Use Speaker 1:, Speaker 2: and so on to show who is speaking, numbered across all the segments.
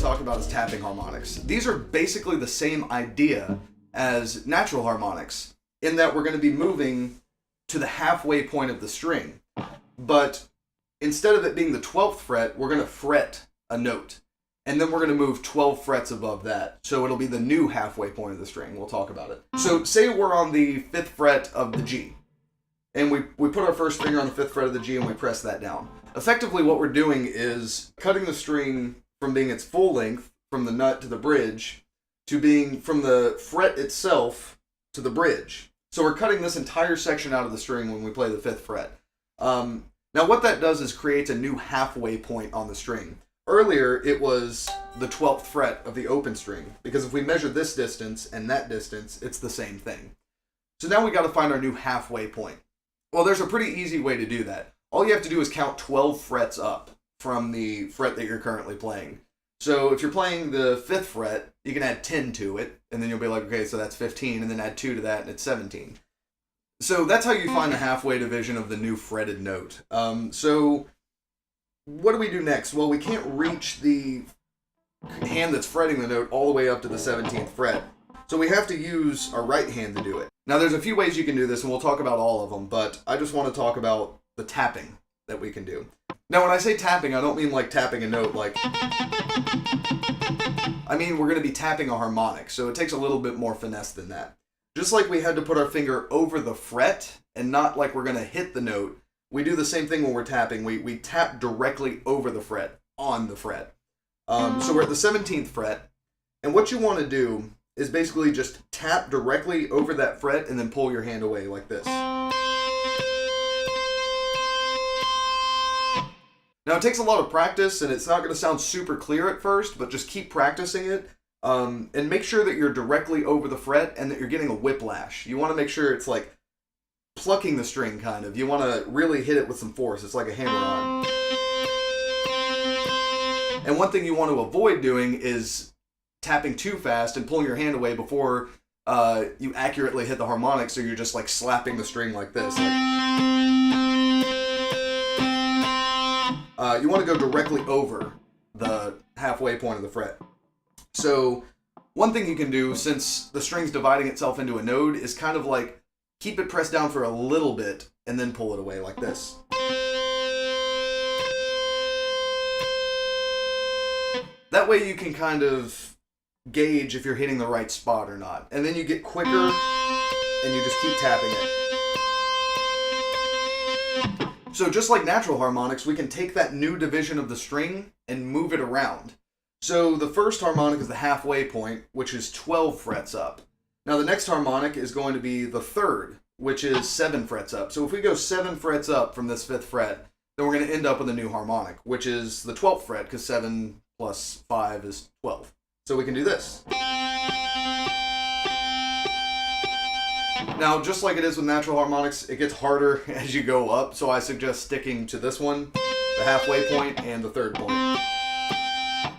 Speaker 1: talking about is tapping harmonics. These are basically the same idea as natural harmonics, in that we're going to be moving to the halfway point of the string. But instead of it being the 12th fret, we're going to fret a note. And then we're going to move 12 frets above that. So it'll be the new halfway point of the string. We'll talk about it. So say we're on the 5th fret of the G. And we put our first finger on the 5th fret of the G and we press that down. Effectively what we're doing is cutting the string from being its full length, from the nut to the bridge, to being from the fret itself to the bridge. So we're cutting this entire section out of the string when we play the 5th fret. Now what that does is creates a new halfway point on the string. Earlier, it was the 12th fret of the open string, because if we measure this distance and that distance, it's the same thing. So now we got to find our new halfway point. Well, there's a pretty easy way to do that. All you have to do is count 12 frets up from the fret that you're currently playing. So if you're playing the 5th fret, you can add 10 to it, and then you'll be like, okay, so that's 15, and then add 2 to that, and it's 17. So that's how you find the halfway division of the new fretted note. So what do we do next? Well, we can't reach the hand that's fretting the note all the way up to the 17th fret. So we have to use our right hand to do it. Now there's a few ways you can do this, and we'll talk about all of them, but I just want to talk about the tapping that we can do. Now when I say tapping, I don't mean like tapping a note like... I mean we're going to be tapping a harmonic, so it takes a little bit more finesse than that. Just like we had to put our finger over the fret, and not like we're going to hit the note, we do the same thing when we're tapping. We tap directly over the fret, on the fret. So we're at the 17th fret, and what you want to do is basically just tap directly over that fret and then pull your hand away like this. Now it takes a lot of practice, and it's not going to sound super clear at first, but just keep practicing it. And make sure that you're directly over the fret and that you're getting a whiplash. You want to make sure it's like plucking the string, kind of. You want to really hit it with some force. It's like a hammer-on. And one thing you want to avoid doing is tapping too fast and pulling your hand away before you accurately hit the harmonic, so you're just like slapping the string like this. You want to go directly over the halfway point of the fret. So one thing you can do, since the string's dividing itself into a node, is kind of like keep it pressed down for a little bit and then pull it away like this. That way you can kind of gauge if you're hitting the right spot or not. And then you get quicker and you just keep tapping it. So just like natural harmonics, we can take that new division of the string and move it around. So the first harmonic is the halfway point, which is 12 frets up. Now the next harmonic is going to be the 3rd, which is 7 frets up. So if we go 7 frets up from this 5th fret, then we're going to end up with a new harmonic, which is the 12th fret, because 7 plus 5 is 12. So we can do this. Now, just like it is with natural harmonics, it gets harder as you go up, so I suggest sticking to this one, the halfway point, and the 3rd point.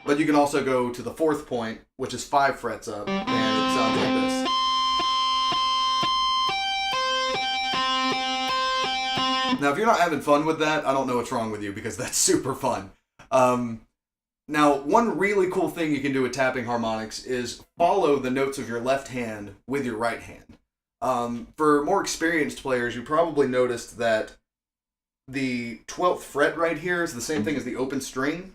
Speaker 1: But you can also go to the 4th point, which is 5 frets up, and it sounds like this. Now, if you're not having fun with that, I don't know what's wrong with you, because that's super fun. Now, one really cool thing you can do with tapping harmonics is follow the notes of your left hand with your right hand. For more experienced players, you probably noticed that the 12th fret right here is the same thing as the open string.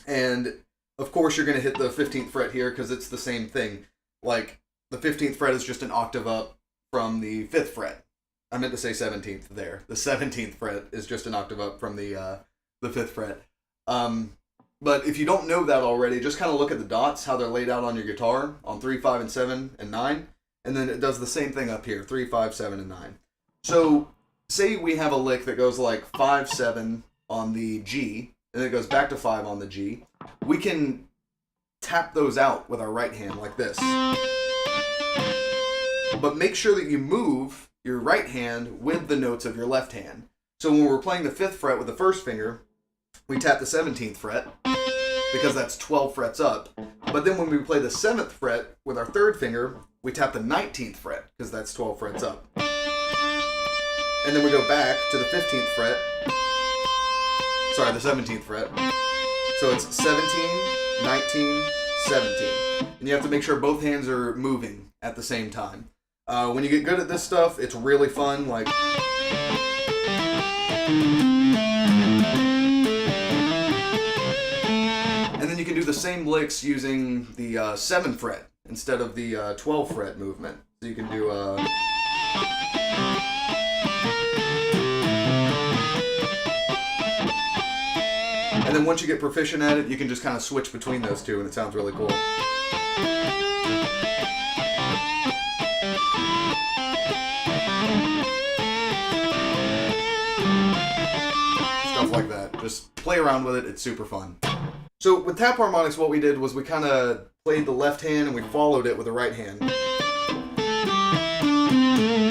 Speaker 1: And, of course, you're going to hit the 15th fret here because it's the same thing. Like, the 15th fret is just an octave up from the 5th fret. I meant to say 17th there. The 17th fret is just an octave up from the 5th fret. But if you don't know that already, just kind of look at the dots, how they're laid out on your guitar, on 3, 5, and 7, and 9. And then it does the same thing up here, 3, 5, 7, and 9. So, say we have a lick that goes like 5, 7 on the G, and then it goes back to 5 on the G. We can tap those out with our right hand like this. But make sure that you move your right hand with the notes of your left hand. So when we're playing the 5th fret with the first finger, we tap the 17th fret, because that's 12 frets up. But then when we play the 7th fret with our 3rd finger, we tap the 19th fret, because that's 12 frets up. And then we go back to the 15th fret. Sorry, the 17th fret. So it's 17, 19, 17. And you have to make sure both hands are moving at the same time. When you get good at this stuff, it's really fun. Like, and then you can do the same licks using the 7th fret instead of the 12th fret movement. So you can do and then once you get proficient at it, you can just kind of switch between those two, and it sounds really cool. Stuff like that. Just play around with it. It's super fun. So with tap harmonics, what we did was we kind of played the left hand and we followed it with the right hand.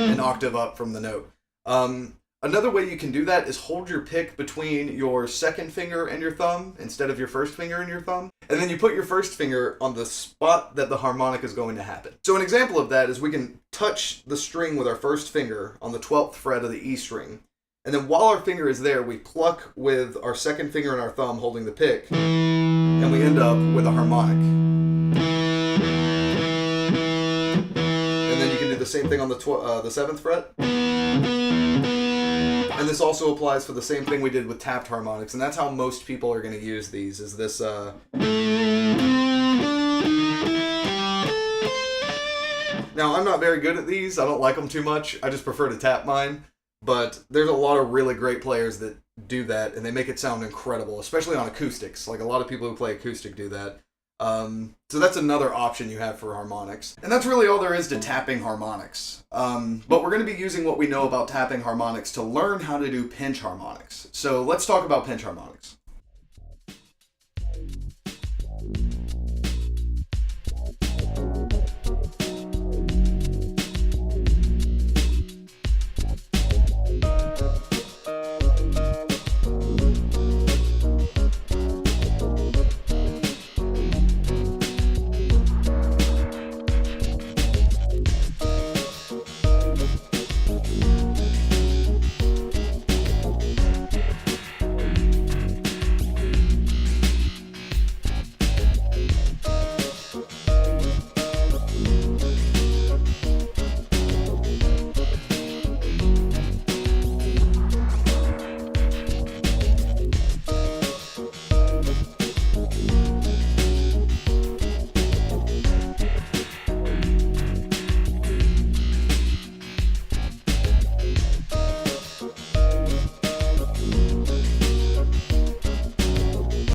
Speaker 1: An octave up from the note. Another way you can do that is hold your pick between your second finger and your thumb instead of your first finger and your thumb. And then you put your first finger on the spot that the harmonic is going to happen. So an example of that is we can touch the string with our first finger on the 12th fret of the E string. And then while our finger is there, we pluck with our second finger and our thumb holding the pick. And we end up with a harmonic. And then you can do the same thing on the 7th fret. And this also applies for the same thing we did with tapped harmonics, and that's how most people are going to use these, is this, Now, I'm not very good at these, I don't like them too much, I just prefer to tap mine, but there's a lot of really great players that do that, and they make it sound incredible, especially on acoustics. Like, a lot of people who play acoustic do that. So that's another option you have for harmonics. And that's really all there is to tapping harmonics. But we're going to be using what we know about tapping harmonics to learn how to do pinch harmonics. So let's talk about pinch harmonics.